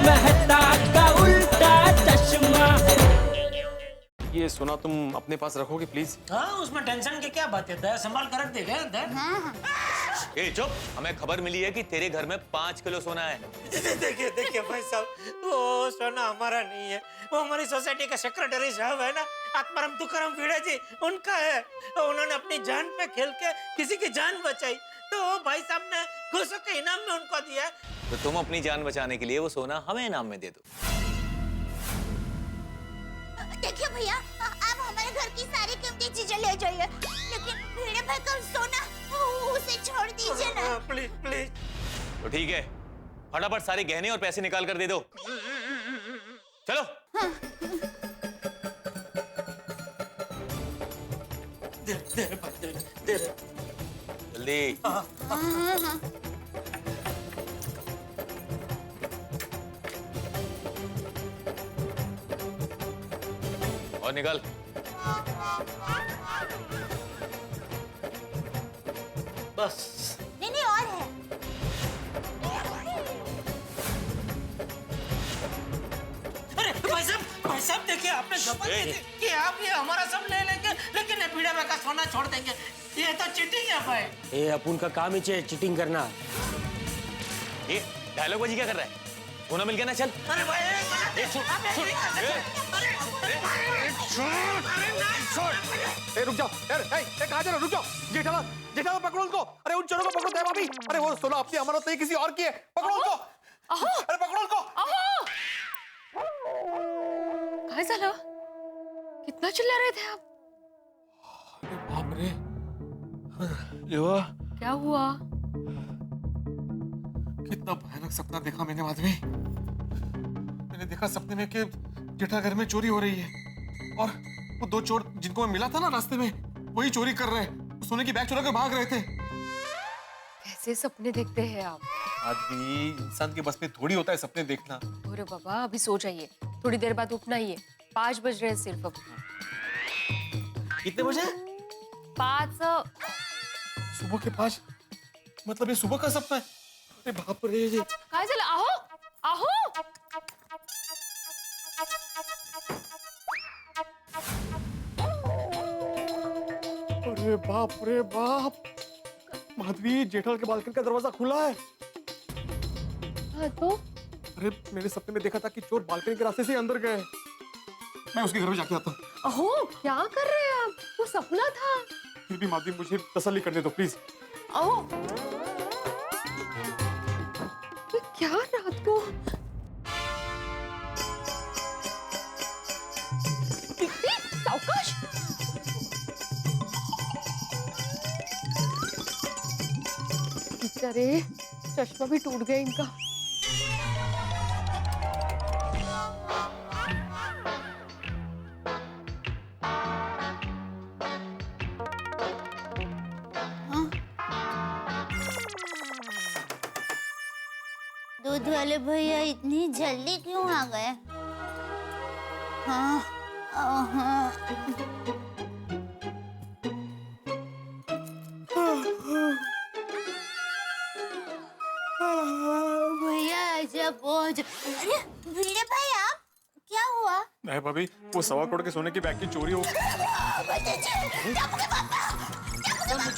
मेहता का उल्टा चश्मा। ये सोना तुम अपने पास रखोगे प्लीज? हाँ, उसमें टेंशन की क्या बात है, दया संभाल कर रख देगा। ए चुप, हमें खबर मिली है कि तेरे घर में 5 किलो सोना है। देखिए देखिए भाई साहब, वो सोना हमारा नहीं है, वो हमारी सोसाइटी का सेक्रेटरी साहब है ना, आत्माराम तुकाराम भिड़े जी, उनका है। तो उन्होंने अपनी जान पे खेल के किसी की जान बचाई, तो भाई साहब ने खुश होकर इनाम में उनको दिया। तो तुम अपनी जान बचाने के लिए वो सोना हमें इनाम में दे दो। देखिए भैया, आप हमारे घर की सारी कीमती चीजें ले जाइए, लेकिन भिड़े भाई का सोना उसे छोड़ दीजिए ना। Please please. तो ठीक है, फटाफट सारे गहने और पैसे निकाल कर दे दो। चलो। दे। जल्दी। और निकाल। बस। नहीं और है। अरे भाई साहब देखिए, आपने शपथ दी थी कि आप ये हमारा सब ले लेंगे, लेकिन ये भिड़े भाई का सोना छोड़ देंगे। ये तो चीटिंग है भाई। ये अपन का काम ही है चीटिंग करना। ये डायलॉग बाजी क्या कर रहा है? सोना मिल गया ना, चल। अरे भाई ए रुक जाओ यार, कहाँ जा रहे हो? रुक जाओ। जेठालाल, जेठालाल पकड़ो उनको। अरे उन चोरों को पकड़ो दया भाभी। अरे वो सोना अपनी अमानत नहीं किसी और की है, पकड़ो उनको। अरे पकड़ो उनको। काय झालं? कितना चिल्ला रहे थे आप? अरे बाप रे, युवा क्या हुआ? कितना भयानक सपना देखा मैंने माधवी। मैंने देखा सपने में कि जेठा घर में चोरी हो रही है और वो दो चोर जिनको मैं मिला था ना रास्ते में, वही चोरी कर रहे हैं। सोने की बैग चुरा कर भाग रहे थे। कैसे सपने देखते हैं आप? आदमी इंसान के बस में थोड़ी होता है सपने देखना। अरे बाबा, अभी सो जाइए, थोड़ी देर बाद उठना ही है। 5 बज रहे हैं सिर्फ अब। कितने बजे? 5। सुबह के 5? मतलब ये सुबह का सपना है? अरे बाप रे। काय झालं? आहो अरे बाप रे बाप, माधवी जेठालाल के बालकनी का दरवाजा खुला है। हाँ तो अरे मेरे सपने में देखा था कि चोर बालकनी के रास्ते से अंदर गए। मैं उसके घर में जाके आता हूँ। अहो, क्या कर रहे हैं आप? वो सपना था। फिर भी माधवी मुझे तसल्ली करने दो प्लीज। अहो, ये क्या रात को? सावकाश। बेचारे, चश्मा भी टूट गया इनका। दूध वाले भैया इतनी जल्दी क्यों आ गए? हाँ, हाँ। भैया आजा पहुंच। अरे भिड़े भाई, आप क्या हुआ? नहीं भाभी, वो 1.25 करोड़ के सोने की बैग की चोरी हो। मुझे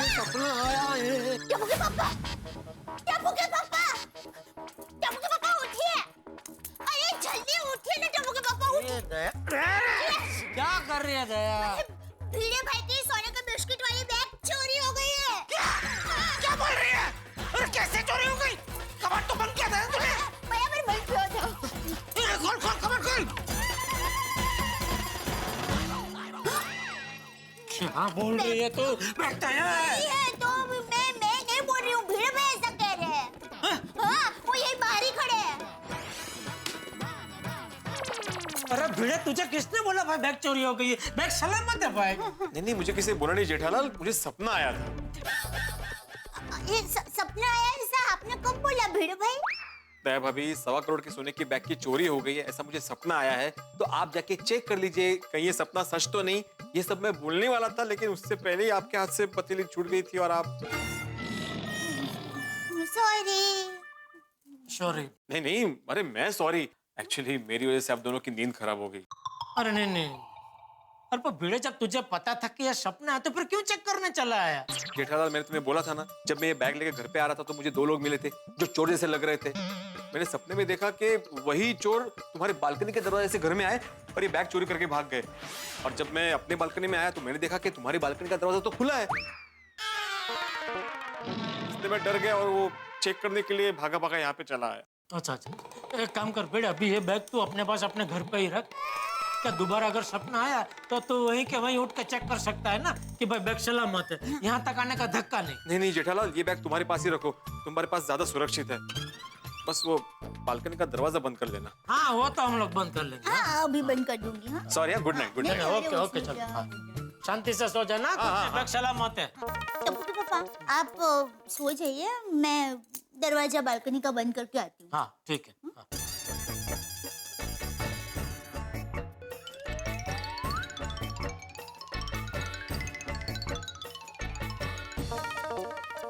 सपना आया है। टप्पू के पापा, टप्पू के पापा, टप्पू के पापा उठिए। अरे जल्दी उठिए ना टप्पू के पापा, उठिए। क्या कर रही है दया? भिड़े भाई की सोने का बिस्किट वाली बैग चोरी हो गई है। क्या बोल रही है? अरे कैसे चोरी हो गई? कबाड़ तो बंद किया था तुमने। भैया मेरे बंद किया था। अरे खोल कबाड़ खोल। क्या बोल रही है तू? बैठता है। ये तो मैं नहीं बोल रही हूँ, भिड़े भाई ऐसा कह रहे हैं। हाँ, वो यही बाहर ही खड़े हैं। अरे भिड़े, तुझे किसने बोला भाई बैग चोरी हो गई है? बैग सलामत है भाई। नहीं, मुझे किसी बोला नहीं जेठालाल, मुझे सपना आया था। ये सपना आया ऐसा आपने कब बोला भिड़े भाई? दया भाभी, 1.25 करोड़ के सोने की बैग की चोरी हो गई है, ऐसा मुझे सपना आया है। तो आप जाके चेक कर लीजिए कहीं ये सपना सच तो नहीं। ये सब मैं बोलने वाला था, लेकिन उससे पहले ही आपके हाथ से पतीली छूट गई थी और आप। सॉरी। सॉरी। नहीं नहीं, अरे मैं सॉरी, एक्चुअली मेरी वजह से आप दोनों की नींद खराब हो गई। अरे नहीं, अरे पर भिड़े, जब तुझे पता था कि यह सपना है तो फिर क्यों चेक करने चला आया? जेठालाल, मैंने तुम्हें बोला था ना, जब मैं ये बैग लेके घर पे आ रहा था तो मुझे 2 लोग मिले थे जो चोर जैसे लग रहे थे। मैंने सपने में देखा कि वही चोर तुम्हारे बालकनी के दरवाजे से घर में आए और ये बैग चोरी करके भाग गए। और जब मैं अपने बालकनी में आया तो मैंने देखा कि तुम्हारी बालकनी का दरवाजा तो खुला है। इसलिए मैं डर गया और वो चेक करने के लिए भागा भागा यहाँ पे चला आया। अच्छा, एक काम कर बेटा, अभी ये बैग तू अपने पास अपने घर पे ही रख। क्या दोबारा अगर सपना आया तो तू वहीं के वहीं उठ के चेक कर सकता है ना कि भाई बैग सलामत है, यहाँ तक आने का धक्का नहीं। नहीं नहीं जेठालाल, ये बैग तुम्हारे पास ही रखो, तुम्हारे पास ज्यादा सुरक्षित है। बस वो बालकनी का दरवाजा बंद कर देना। हाँ, वो तो हम लोग बंद कर लेंगे। हाँ, अभी बंद कर दूंगी। हाँ, सॉरी यार, good night, good night. Okay okay, चलो हाँ। शांति से सो जाना, बैग सलामत है। टप्पू के पापा, आप सो जाइए, मैं दरवाजा बालकनी का बंद करके आती हूँ। हाँ ठीक है। हाँ।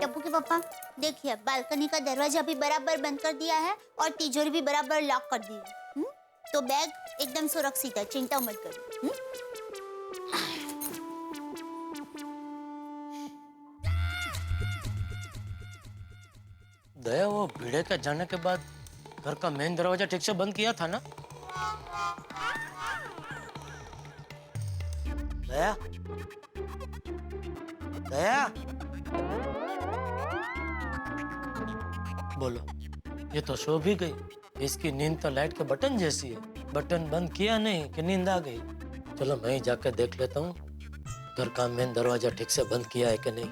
टप्पू के पापा, देखिए बालकनी का दरवाजा भी बराबर बंद कर दिया है और तिजोरी भी बराबर लॉक कर दी है। तो बैग एकदम सुरक्षित है, चिंता मत करो। दया, वो भिड़े के जाने के बाद घर का मेन दरवाजा ठीक से बंद किया था ना? दया, दया, बोलो। ये तो सो भी गई। इसकी नींद तो लाइट के बटन जैसी है, बटन बंद किया नहीं कि नींद आ गई। चलो मैं ही जाकर देख लेता हूँ घर का मेन दरवाजा ठीक से बंद किया है कि नहीं।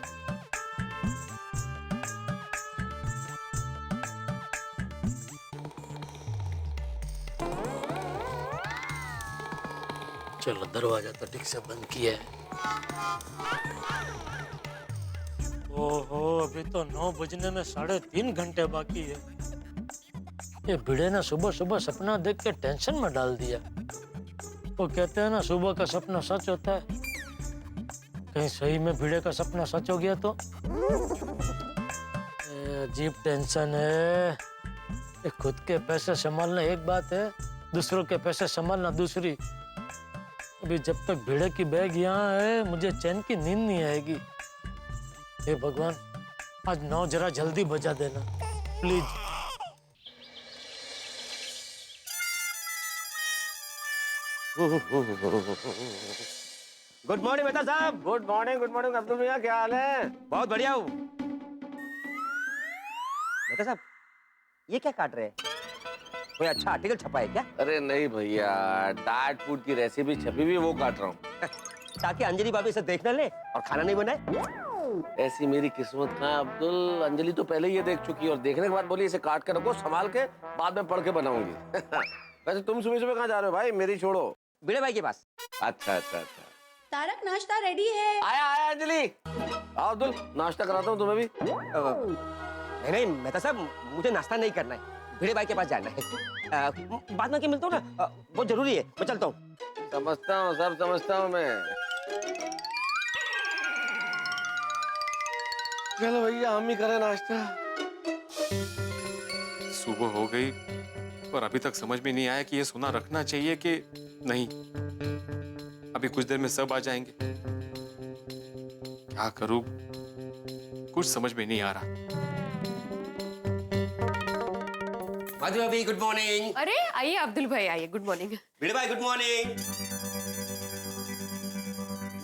चलो, दरवाजा तो ठीक से बंद किया है। ओहो, अभी तो 9 बजने में 3.5 घंटे बाकी है। ये भिड़े ने सुबह सुबह सपना देख के टेंशन में डाल दिया। वो कहते हैं ना, सुबह का सपना सच होता है। कहीं सही में भिड़े का सपना सच हो गया तो अजीब टेंशन है। ये खुद के पैसे संभालना एक बात है, दूसरों के पैसे संभालना दूसरी। अभी जब तक भिड़े की बैग यहाँ है, मुझे चैन की नींद नहीं आएगी। हे भगवान, आज 9 जरा जल्दी बजा देना प्लीज। गुड मॉर्निंग मेहता साहब। गुड मॉर्निंग अब्दुल भैया, क्या हाल है? बहुत बढ़िया हूँ। मेहता साहब, ये क्या काट रहे हैं? कोई अच्छा आर्टिकल छपा है क्या? अरे नहीं भैया, डाइट फूड की रेसिपी छपी हुई, वो काट रहा हूँ। ताकि अंजलि भाभी से देख न ले और खाना नहीं बनाए। ऐसी मेरी किस्मत का अब्दुल, अंजलि तो पहले ही ये देख चुकी है और देखने के बाद बोली इसे काट के रखो, संभाल के बाद में पढ़ के बनाऊंगी। वैसे तुम सुबह सुबह कहाँ जा रहे हो भाई? मेरी छोड़ो। भिड़े भाई के पास। अच्छा। तारक, नाश्ता रेडी है। आया अंजलि। आओ अब्दुल, नाश्ता कराता हूँ तुम्हें भी। नहीं मेहता साहब, मुझे नाश्ता नहीं करना है, भिड़े भाई के पास जाना है। बाद में क्या मिलता हूँ ना, बहुत जरूरी है, मैं चलता हूँ। समझता हूँ, सब समझता हूँ मैं। चलो भैया, हम ही करें नाश्ता। सुबह हो गई पर अभी तक समझ में नहीं आया कि ये सोना रखना चाहिए कि नहीं। अभी कुछ देर में सब आ जाएंगे, क्या करूं, कुछ समझ में नहीं आ रहा। माधवी भाभी गुड मॉर्निंग। अरे आइए अब्दुल भाई, आइए। Good morning. भिड़े भाई गुड मॉर्निंग।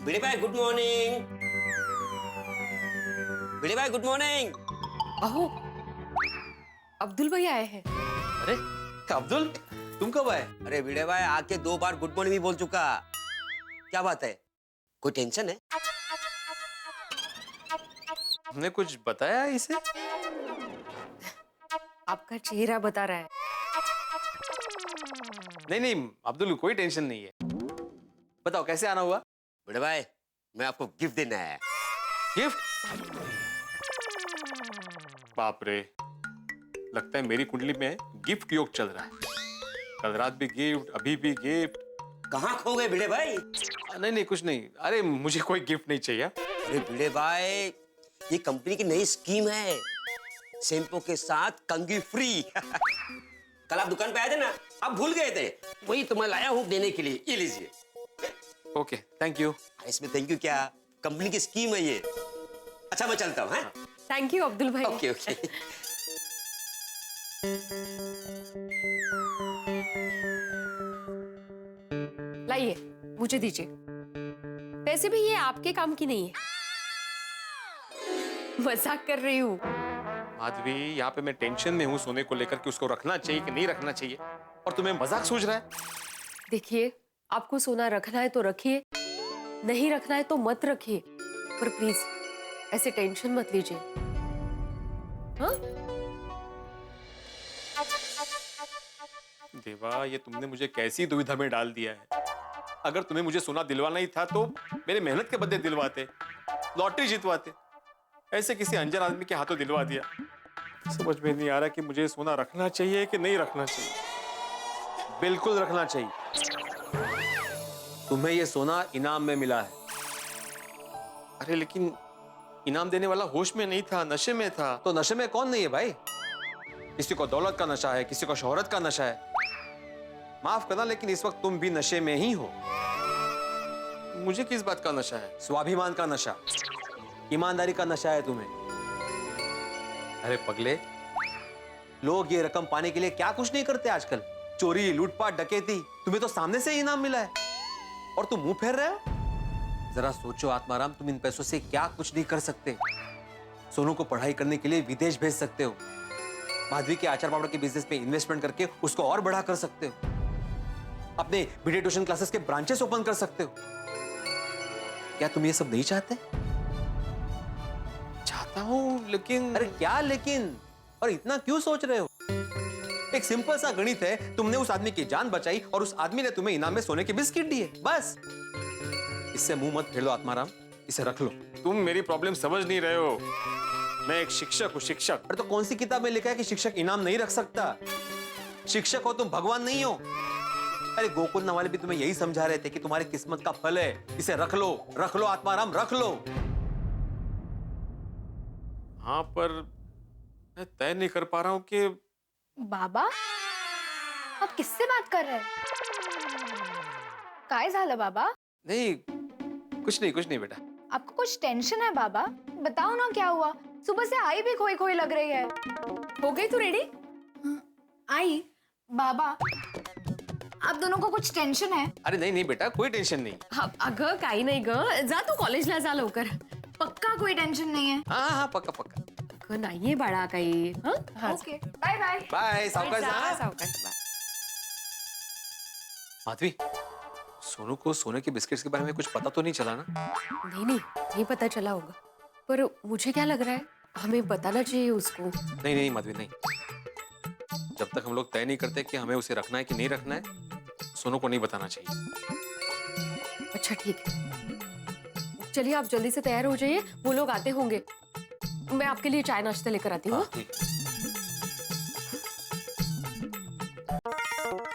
भिड़े भाई गुड मॉर्निंग। भिड़े भाई गुड मॉर्निंग। अहो, अब्दुल भाई आए हैं। अरे अब्दुल, तुम कब आए? अरे भिड़े भाई आके 2 बार गुड मॉर्निंग भी बोल चुका। क्या बात है, कोई टेंशन है? हमने कुछ बताया इसे? आपका चेहरा बता रहा है। नहीं अब्दुल, कोई टेंशन नहीं है। बताओ कैसे आना हुआ? भिड़े भाई, मैं आपको गिफ्ट देना है। गिफ्ट? बाप रे, लगता है मेरी कुंडली में गिफ्ट योग चल रहा है। कल रात भी गिफ्ट, अभी भी गिफ्ट। कहाँ खो गए भिड़े भाई? नहीं कुछ नहीं। अरे मुझे कोई गिफ्ट नहीं चाहिए। अरे भिड़े भाई, ये कंपनी की नई स्कीम है, शैम्पू के साथ कंघी फ्री। कल आप दुकान पे आए थे ना, आप भूल गए थे, वही तो मैं लाया हूँ देने के लिए। ये लीजिए। Okay, thank you. इसमें थैंक यू क्या, कंपनी की स्कीम है ये। अच्छा मैं चलता हूँ। थैंक यू अब्दुल भाई। Okay okay. लाइए, मुझे दीजिए। वैसे भी ये आपके काम की नहीं है, मजाक कर रही हूँ। माधवी, यहाँ पे मैं टेंशन में हूँ सोने को लेकर कि उसको रखना चाहिए कि नहीं रखना चाहिए, और तुम्हें मजाक सूझ रहा है। देखिए, आपको सोना रखना है तो रखिए, नहीं रखना है तो मत रखिए, पर प्लीज ऐसे टेंशन मत लीजिए। हाँ? देवा, ये तुमने मुझे कैसी दुविधा में डाल दिया है। अगर तुम्हें मुझे सोना दिलवाना ही था तो मेरे मेहनत के बदले दिलवाते, लॉटरी जितवाते। ऐसे किसी अनजान आदमी के हाथों दिलवा दिया। समझ में नहीं आ रहा कि मुझे सोना रखना चाहिए कि नहीं रखना चाहिए। बिल्कुल रखना चाहिए। तुम्हें यह सोना इनाम में मिला है। अरे लेकिन इनाम देने वाला होश में नहीं था, नशे में था। तो नशे में कौन नहीं है भाई? किसी को दौलत का नशा है, किसी को शोहरत का नशा है। माफ करना, लेकिन इस वक्त तुम भी नशे में ही हो। मुझे किस बात का नशा है? स्वाभिमान का नशा, ईमानदारी का नशा है तुम्हें। अरे पगले, लोग ये रकम पाने के लिए क्या कुछ नहीं करते आजकल। चोरी, लूटपाट, डकैती, तुम्हें तो सामने से ही इनाम मिला है और तुम मुंह फेर रहे हो। जरा सोचो आत्माराम, तुम इन पैसों से क्या कुछ नहीं कर सकते। सोनू को पढ़ाई करने के लिए विदेश भेज सकते हो। माधवी के आचार पापड़ के बिजनेस में इन्वेस्टमेंट करके उसको और बड़ा कर सकते हो। अपने वीडियो ट्यूशन क्लासेस के ब्रांचेस ओपन कर सकते हो। क्या तुम ये सब नहीं चाहते? चाहता हूं, लेकिन। अरे क्या लेकिन? और इतना क्यों सोच रहे हो? एक सिंपल सा गणित है, तुमने उस आदमी की जान बचाई और उस आदमी ने तुम्हें इनाम में सोने के बिस्किट दिए, बस। इससे मुंह मत फेर लो आत्माराम, इसे रख लो। तुम मेरी प्रॉब्लम समझ नहीं रहे हो। मैं एक शिक्षक हूँ, शिक्षक। अरे तो कौन सी किताब में लिखा है कि शिक्षक इनाम नहीं रख सकता? शिक्षक हो तुम, भगवान नहीं हो। अरे गोकुल वाले भी तुम्हें यही समझा रहे थे कि तुम्हारी किस्मत का फल है, इसे रख लो आत्माराम, रख लो। हाँ, पर मैं तय नहीं कर पा रहा हूँ कि। बाबा, आप किससे बात कर रहे हैं? काय झालं बाबा? नहीं, कुछ नहीं बेटा। आपको कुछ टेंशन है बाबा? बताओ ना क्या हुआ? सुबह से आई भी खोई खोई लग रही है। हो गई तू रेडी? आई बाबा, आप दोनों को कुछ टेंशन है? अरे नहीं बेटा, कोई टेंशन नहीं। हा, अगं काही नाही ग, जा तू कॉलेजला जा लवकर। पक्का कोई टेंशन नहीं है? हाँ, पक्का। अगं नाहीये बाळा काही। हाँ, ओके, बाय बाय। बाय, सावकाश जा, जा। सावकाश, बाय। माधवी, सोनू को सोने के बिस्किट्स के बारे में कुछ पता तो नहीं चला ना? नहीं पता चला होगा, पर मुझे क्या लग रहा है, हमें बताना चाहिए उसको। नहीं माधवी, नहीं। जब तक हम लोग तय नहीं करते कि हमें उसे रखना है कि नहीं रखना है, सोनू को नहीं बताना चाहिए। अच्छा ठीक है, चलिए आप जल्दी से तैयार हो जाइए, वो लोग आते होंगे। मैं आपके लिए चाय नाश्ता लेकर आती हूँ।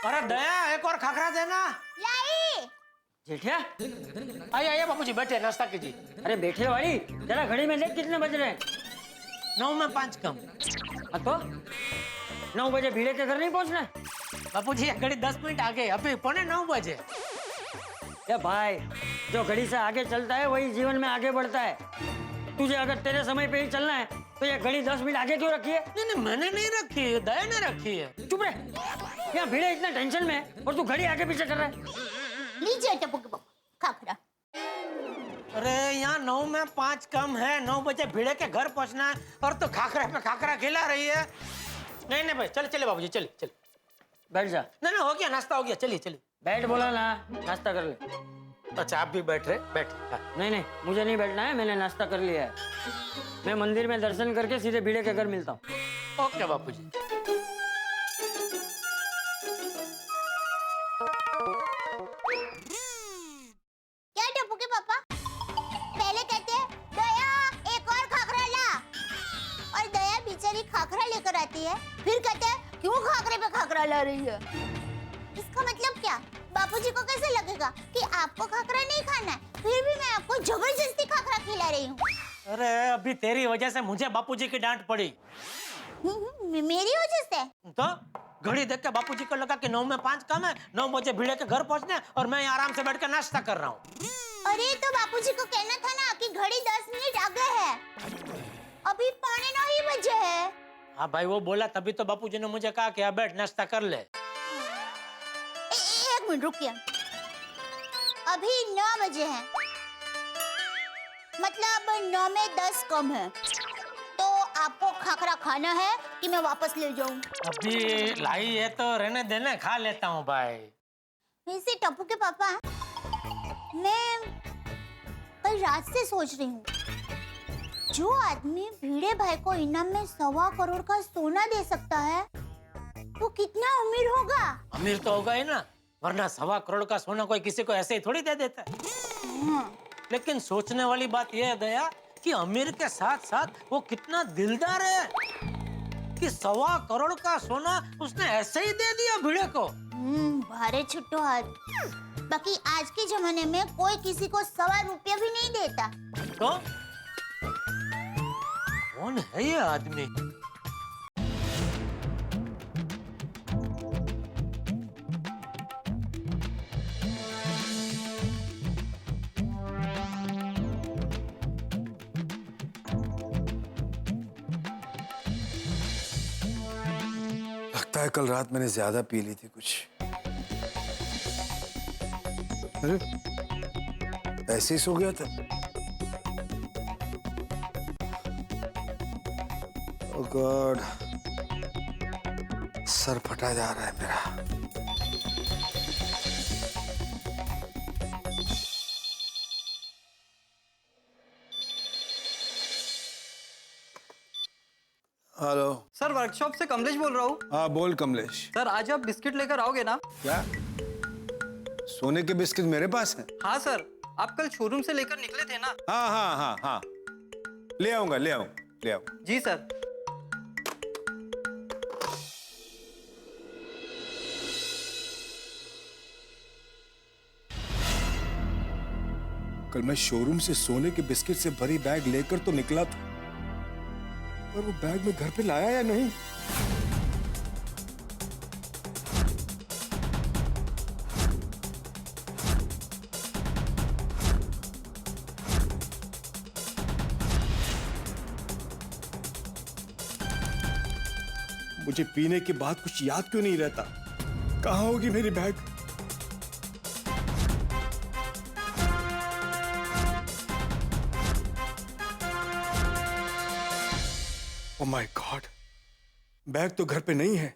अरे दया, एक और खाखरा देना। लाई। जेठिया, आइए बापूजी, बैठे, नाश्ता कीजिए। अरे बैठे वाली, जरा घड़ी में देख कितने बज रहे हैं। 9 में 5 कम। तो 9 बजे भीड़े के घर नहीं पहुंचना है? बापूजी, ये घड़ी 10 मिनट आगे, अभी 8:45 बजे। ए भाई, जो घड़ी से आगे चलता है वही जीवन में आगे बढ़ता है। तुझे अगर तेरे समय पे ही चलना है तो ये घड़ी 10 मिनट आगे क्यों रखी है? नहीं, मैंने नहीं रखी है, दया ने रखी है। चुप रहे, यहाँ भीड़े इतना टेंशन में है और तू घड़ी आगे पीछे कर रहा है। लीजिए टप्पू के पापा, खाखरा। अरे यहाँ 9 में 5 कम है, 9 बजे भीड़े के घर पहुंचना है और तो खाखरा पे खाखरा खिला रही है। नहीं भाई, चले बाबूजी, चले। बैठ जा। नहीं हो गया, नाश्ता हो गया, चलिए। बैठ बोला ना, नाश्ता कर ले। अच्छा, आप भी बैठ रहे? बैठ। हाँ। नहीं, मुझे नहीं बैठना है, मैंने नाश्ता कर लिया है। मैं मंदिर में दर्शन करके सीधे भीड़े के घर मिलता हूँ। ओके बापूजी। क्या टप्पू के पापा? पहले कहते हैं दया एक और खाखरा ला, और दया बेचारी खाखरा लेकर आती है, फिर कहते हैं क्यों खाखरे पे खाखरा ला रही है? इसका मतलब क्या? बापूजी को कैसे लगेगा कि आपको खाखरा नहीं खाना है, फिर भी मैं आपको जबरदस्ती खाखरा खिला रही हूँ? अरे अभी तेरी वजह से मुझे बापूजी की डांट पड़ी। मेरी वजह से? तो घड़ी देख के बापूजी को लगा कि 9 में 5 कम है, 9 बजे भिड़े के घर पहुंचने और मैं आराम से बैठ कर नाश्ता कर रहा हूँ। अरे तो बापूजी को कहना था ना कि घड़ी 10 मिनट आगे है, अभी 8:45 बजे है। हाँ भाई, वो बोला तभी तो बापूजी ने मुझे कहा कि बैठ नाश्ता कर ले। एक मिनट रुकिए, अभी 9 बजे हैं, मतलब 9 में 10 कम है, तो आपको खाखरा खाना है कि मैं वापस ले जाऊं? अभी लाई है तो रहने देना, खा लेता हूँ भाई। वैसे टप्पू के पापा, मैं कल रात से सोच रही हूँ, जो आदमी भिड़े भाई को इनाम में 1.25 करोड़ का सोना दे सकता है, वो कितना अमीर होगा? अमीर तो होगा ही ना, वरना 1.25 करोड़ का सोना कोई किसी को ऐसे ही थोड़ी दे देता है। लेकिन सोचने वाली बात यह है दया कि अमीर के साथ साथ वो कितना दिलदार है कि 1.25 करोड़ का सोना उसने ऐसे ही दे दिया भिड़े को। भारे छुट्टो हाथ। बाकी आज के जमाने में कोई किसी को 1.25 रुपया भी नहीं देता। तो कौन है ये आदमी? लगता है कल रात मैंने ज्यादा पी ली थी कुछ। अरे ऐसे ही सो गया था। ओह गॉड, सर फटा जा रहा है मेरा। हेलो सर, वर्कशॉप से कमलेश बोल रहा हूँ। हाँ बोल कमलेश। सर आज आप बिस्किट लेकर आओगे ना? क्या सोने के बिस्किट मेरे पास हैं? हाँ सर, आप कल शोरूम से लेकर निकले थे ना? हाँ हाँ हाँ हाँ, ले आऊंगा ले आऊंगा ले आऊंगा। जी सर। कल मैं शोरूम से सोने के बिस्किट से भरी बैग लेकर तो निकला था, पर वो बैग में घर पे लाया या नहीं? मुझे पीने के बाद कुछ याद क्यों नहीं रहता? कहाँ होगी मेरी bag? Oh my God, bag तो घर पे नहीं है।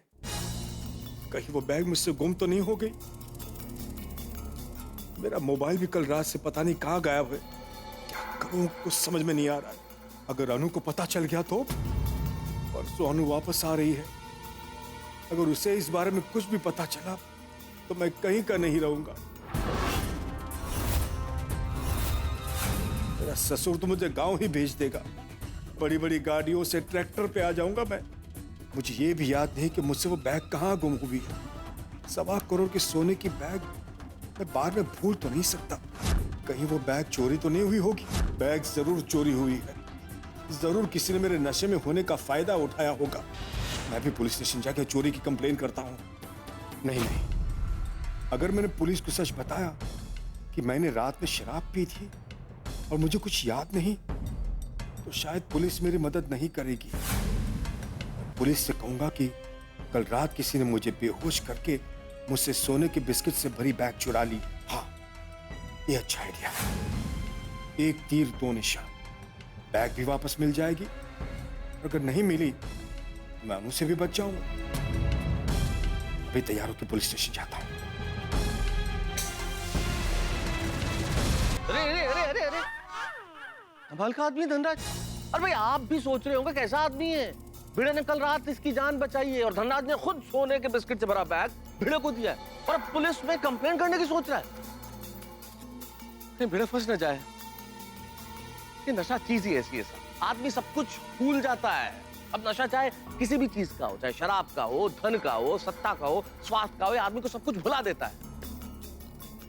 कहीं वो बैग मुझसे गुम तो नहीं हो गई? मेरा मोबाइल भी कल रात से पता नहीं कहाँ गायब है। क्या करूं कुछ समझ में नहीं आ रहा है। अगर अनु को पता चल गया तो? परसों अनु वापस आ रही है, अगर उसे इस बारे में कुछ भी पता चला तो मैं कहीं का नहीं रहूंगा। मेरा ससुर तो मुझे गांव ही भेज देगा, बड़ी बड़ी गाड़ियों से ट्रैक्टर पे आ जाऊंगा मैं। मुझे ये भी याद नहीं कि मुझसे वो बैग कहाँ गुम हुई है। 1.25 करोड़ के सोने की बैग मैं बार में भूल तो नहीं सकता। कहीं वो बैग चोरी तो नहीं हुई होगी? बैग जरूर चोरी हुई है, जरूर किसी ने मेरे नशे में होने का फायदा उठाया होगा। मैं भी पुलिस स्टेशन जाकर चोरी की कंप्लेन करता हूँ। नहीं नहीं, अगर मैंने पुलिस को सच बताया कि मैंने रात में शराब पी थी और मुझे कुछ याद नहीं, तो शायद पुलिस मेरी मदद नहीं करेगी। पुलिस से कहूंगा कि कल रात किसी ने मुझे बेहोश करके मुझसे सोने के बिस्किट से भरी बैग चुरा ली। हाँ, ये अच्छा आइडिया है। एक तीर दो निशान, बैग भी वापस मिल जाएगी, अगर नहीं मिली मैं उनसे भी बच जाऊंगा। अभी तैयार होकर पुलिस स्टेशन जाता हूं। अरे अरे अरे अरे अरे, कमाल का आदमी धनराज। अरे भाई आप भी सोच रहे होंगे कैसा आदमी है। भिड़े ने कल रात इसकी जान बचाई है और धनराज ने खुद सोने के बिस्किट से भरा बैग भिड़े को दिया है और अब पुलिस में कंप्लेंट करने की सोच रहा है। भिड़े फंस न जाए। ये नशा चीज ही ऐसी है सर, आदमी सब कुछ भूल जाता है। अब नशा चाहे किसी भी चीज का हो, चाहे शराब का हो, धन का हो, सत्ता का हो, स्वास्थ्य का हो, आदमी को सब कुछ भुला देता है।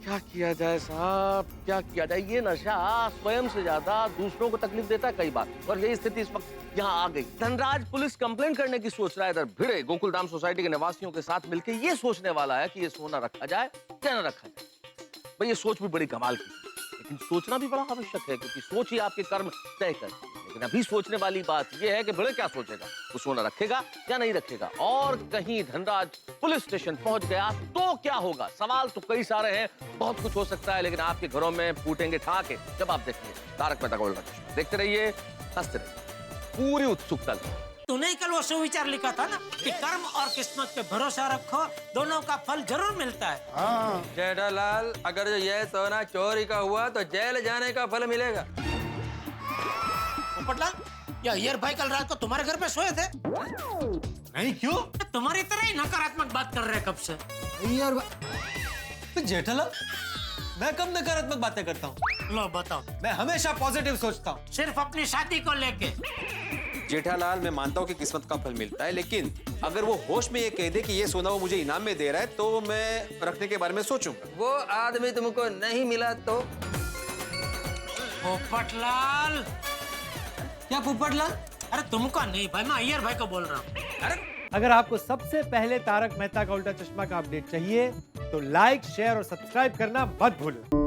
क्या किया जाए साहब, क्या किया जाए? ये नशा स्वयं से ज्यादा दूसरों को तकलीफ देता है कई बार, और यही स्थिति इस वक्त यहाँ आ गई। धनराज पुलिस कंप्लेंट करने की सोच रहा है। इधर भिड़े गोकुलधाम सोसाइटी के निवासियों के साथ मिलकर ये सोचने वाला है कि ये सोना रखा जाए या न रखा जाए। भाई ये सोच भी बड़ी कमाल की, लेकिन सोचना भी बड़ा आवश्यक है, क्योंकि सोच ही आपके कर्म तय करती है। लेकिन अभी सोचने वाली बात यह है कि भिड़े क्या सोचेगा, वो सोना रखेगा या नहीं रखेगा। और कहीं धनराज पुलिस स्टेशन पहुंच गया तो क्या होगा? सवाल तो कई सारे हैं, बहुत कुछ हो सकता है, लेकिन आपके घरों में फूटेंगे ठहाके जब आप देखेंगे तारक मेहता का उल्टा चश्मा। देखते रहिए, हंसते रहिए, पूरी उत्सुकता। तूने ही कल वो सुविचार लिखा था ना कि कर्म और किस्मत पे भरोसा रखो, दोनों का फल जरूर मिलता है। जेठालाल, अगर ये सोना चोरी का हुआ तो जेल जाने का फल मिलेगा। पोपटलाल, या अय्यर भाई कल रात को तुम्हारे घर पे सोए थे? नहीं, क्यों? तुम्हारी तरह ही नकारात्मक बात कर रहे हैं कब से। यार जेठालाल, मैं कब नकारात्मक बातें करता हूँ? लो बताओ। मैं हमेशा पॉजिटिव सोचता हूँ। सिर्फ अपनी शादी को लेके। जेठालाल, मैं मानता हूँ कि किस्मत का फल मिलता है, लेकिन अगर वो होश में ये कह दे कि ये सोना वो मुझे इनाम में दे रहा है, तो मैं रखने के बारे में सोचूंगा। वो आदमी तुमको नहीं मिला तो? पोपटलाल। क्या पोपटलाल? अरे तुमको नहीं भाई, मैं अय्यर भाई को बोल रहा हूँ। अरे अगर आपको सबसे पहले तारक मेहता का उल्टा चश्मा का अपडेट चाहिए तो लाइक, शेयर और सब्सक्राइब करना मत भूलें।